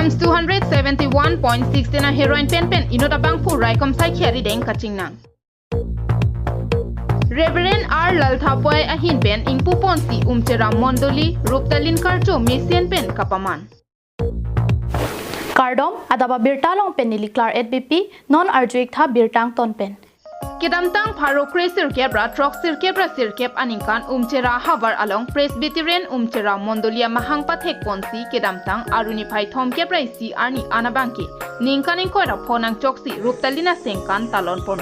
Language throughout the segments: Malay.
Grams 271.16 na heroin pen inota bangpu rai komsai kheri deng kaching nang. Reverend R. Lalthapoy ahin pen ingpu ponsi umchera mondoli ruptalin karcho mesian pen kapaman. Kardom adaba birtalong pen niliklar EDBP non arjuik tha birtang ton pen. Kedamtang pharo kresir kebra trok sirkebra sirkep aningkan umchera havar along Presbyterian umchera mondolia mahang pathek ponsi kedamtang aruni phai thom kebra si arni anabangki ningkaning koira phonang choksi ruptalina sengkan talon pon.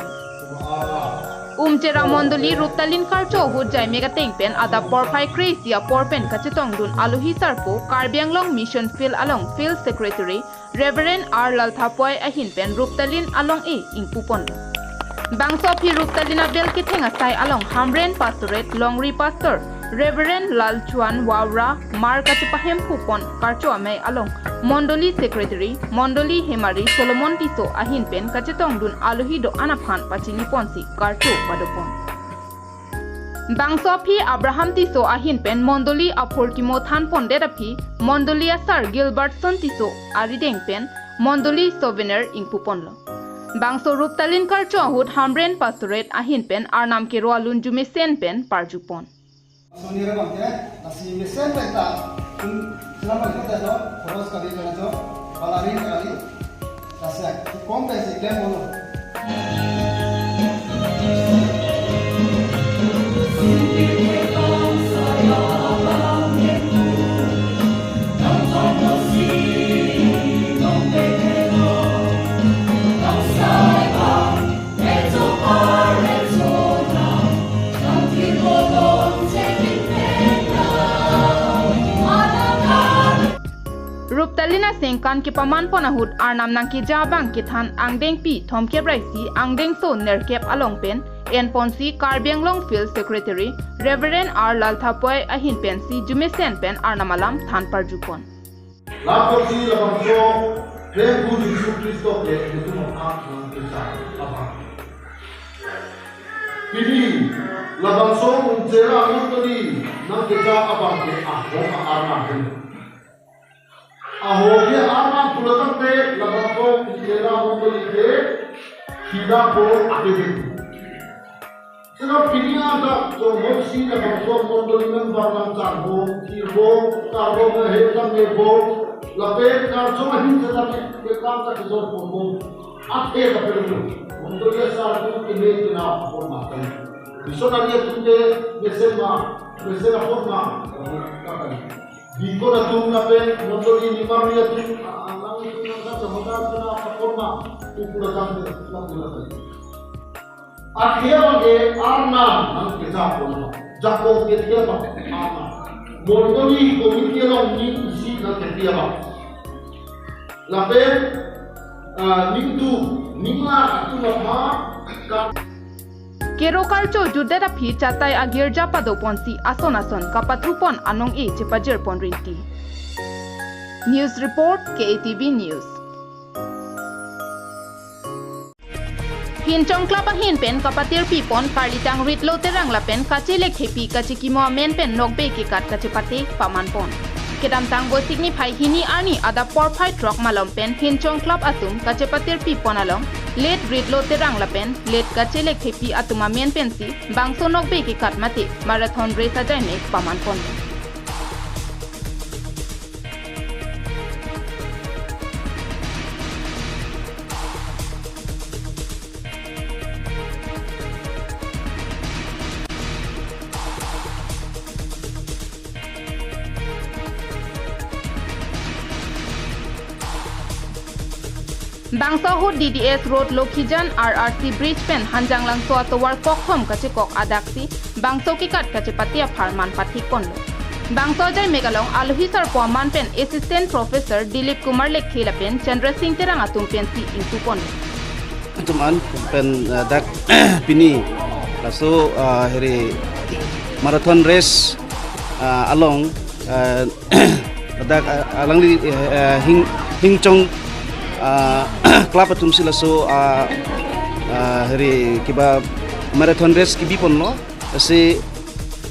Umchera mondoli ruptalin karcho hujai megateng pen ada porphai kresia porpen kachitong dun aluhi sarpo Karbianglong Mission Field along Field Secretary Reverend R. Lalthapoy ahin pen ruptalin along ingpupon. Bangso phi ruptalina bel kithenga sai along Hamren Pastorate Longri Pastor Reverend Lal Chuan Wawra Mar kachipahem pupon karcho amai along Mondoli Secretary Mondoli Hemari Solomon Tiso ahin pen kachitong dun aluhi do anaphan pachini ponsi karcho padopon. Bangso phi Abraham Tiso ahin pen Mondoli Aphorkimo Than Ponderapi Mondoli Sir Gilbertson Tiso arideng pen Mondoli Souvenir ingpuponlo. Bangso ruptalin karcho ahut Hamren Pastorate ahin pen arnam ke roalun jume sen pen parjupon. Sonira bangke nasi mesen peta selama kita jo foros kali kana jo balarin kali nasi kom basic le mono Ruptalina sengkan ki paman ponahut arnam nang ki jabang ki than angdeng pi thomke braisi angdeng so nerkep along pen en ponsi Karbianglong Field Secretary Reverend R. Lalthapoy ahin pen si jumesen pen arnamalam than parjupon. Laporsi labangso prem gu Yesu Kristo ke tumo ak nang kita apa. Pili labangso unjera ngotri nang kita apa ke ahong arna pen. Ahoge arman pulatang te labangko kira mondoli te hida ko akibin. Sila pinia da to hosi labangko mondoli ng barang charbo kirbo karbo na hekam nebo lape karso mahin sa tabi bekam sa kisor pombo ate da peru mondoli sa tu kine kina forma kan. Iso na niya tunde mesena forma kakali. Biko na tum na pen mondoli ni Maria tum ang itu na sa hoda na forma upulakan na pulatan. At hiya bang arna ang kita pon jako ketiya bang arna mondoli komite long ni isi na ketiya bang lape nindu ningla atu na ma Kero karcho judera phi chatai agirja pado ponsi ason kapatrupon anong chepajir pon rinti. News report KATV News. Hinchong club ahin pen kapatir pipon karlitang ritlo terang lapen kachile khepi kachikimo men pen nokbe ke kat kachepate paman pon. Kedamtang bo signify hini ani ada porphai truck malom pen hinchong club atum kachepatir pipon along late ritlo terang lapen late kachele khepi atuma men pensi bangso nokbe ke kat mate marathon race ajai me paman pon. Bangsa hut DDS Road Lokhijan RRC Bridge pen hanjang lang so atowar kokthom kachikok adaksi bangso kikat kachipatia farman pathik konlo. Bangso jai megalong aluhisar poman pen Assistant Professor Dilip Kumar Lekhila pen Chandra Singh terang atum pen si ingsu konlo. Teman pen dak pini laso hari marathon race along dak alang di hingchong club atum sila so hari kiba marathon race kibi ponno si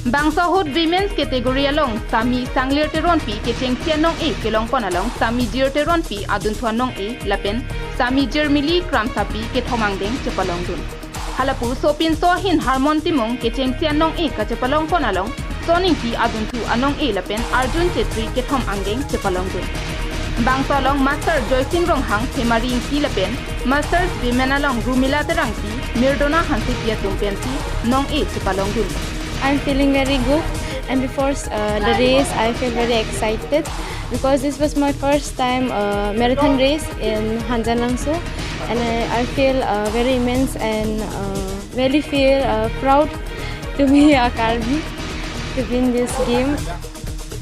Bangsahut women's category along Sami Sanglir Teron Pi Keteng Sianong A Kelong Pon along Sami Jir Teron Pi Adun Thuanong A Lapen Sami Jermili Kramsapi Kethomangdeng Chepalong Dun Halapu Sopin Sohin Harmon Timong Keteng Sianong A Kachepalong Pon along Soning Pi Adun Thu Anong A Lapen Arjun Chetri Kethom Angdeng Chepalong Dun Bangsolong Master Joysin Ronghang Hemaring Pi Lapen Masters Women along Rumila Terang Pi Mirdona Hansipia Tumpensi Nong A Chepalong Dun I'm feeling very good, and before the race I feel very excited because this was my first time marathon race in Hanjanangsu, and I feel very immense and really feel proud to be a Karbi to win this game.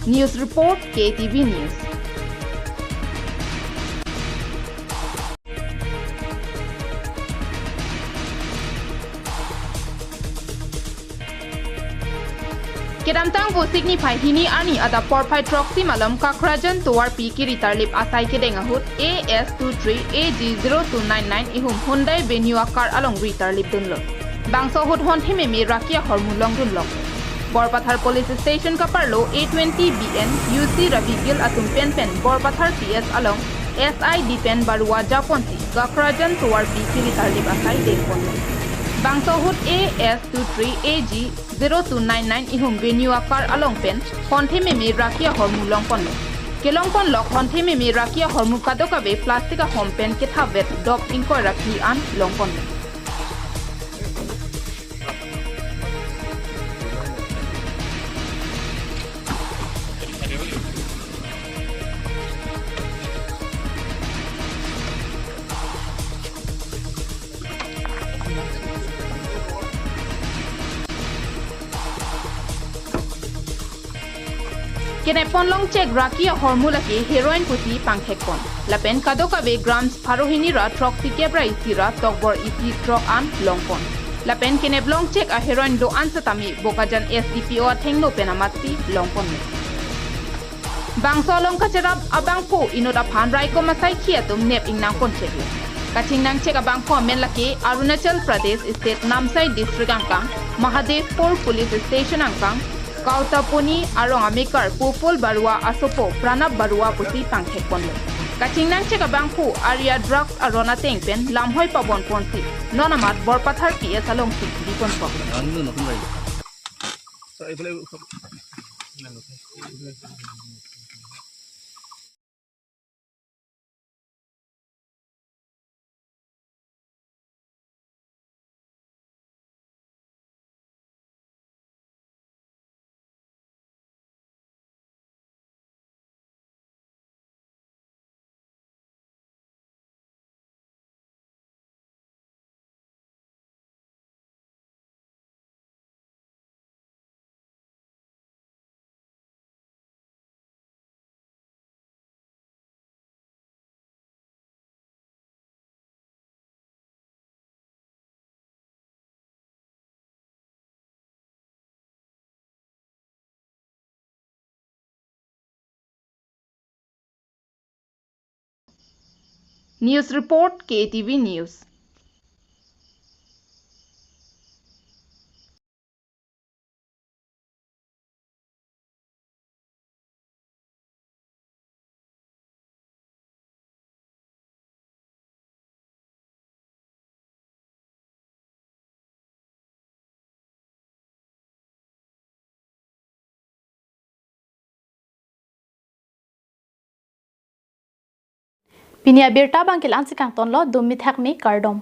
News Report KTV News. Kedamtang go signify hini ani ada porpai troxy malam kakrajan tuar pi kiri tarlip asai kedeng ahut AS23 AG0299 ihum Hyundai Venue car along retarlip dunlo. Bangso hut hon hime me rakia hormulong dunlo. Borpathar Police Station kaparlo A20 BN UC Ravigil atum pen Borpathar PS along SI Dipen Barua Japonsi kakrajan tuar pi kiri tarlip asai dekon. Bangsohut AS23 AG0299 ihum venue akar along pen honte me rakia hormulong pon kelong pon lok honte me rakia hormu kadokabe plastic a hompen kethavet dog inko rakhi an long pon Kene ponlong check rakia hormula ke heroin puti pangthekon lapen kadokabe grams pharohini ra troxy kebra isira tokbor isi trok an longpon lapen kene blong check a heroin do ansatami bokajan SDPO thengno penamati longpon bangsolong kacherap abangpo inoda phanrai ko masai khiatum nep ingnang kon check kachingnang check abangpo menlake Arunachal Pradesh state Namsai district angkang Mahadevpur police station angkang Kautapuni arong amikar Pupul Barua Asopo Pranab Barua pusi pangthek ponlo kachingnang cheka bangpu Arya drugs arona tengpen lamhoi pabon ponsi nonamat Borpathar PS along sik dikon pok Anu no kumai. Sa ifle News Report KTV News. Pinia birta bangkil ansikang tonlo dumit hakmi kardom.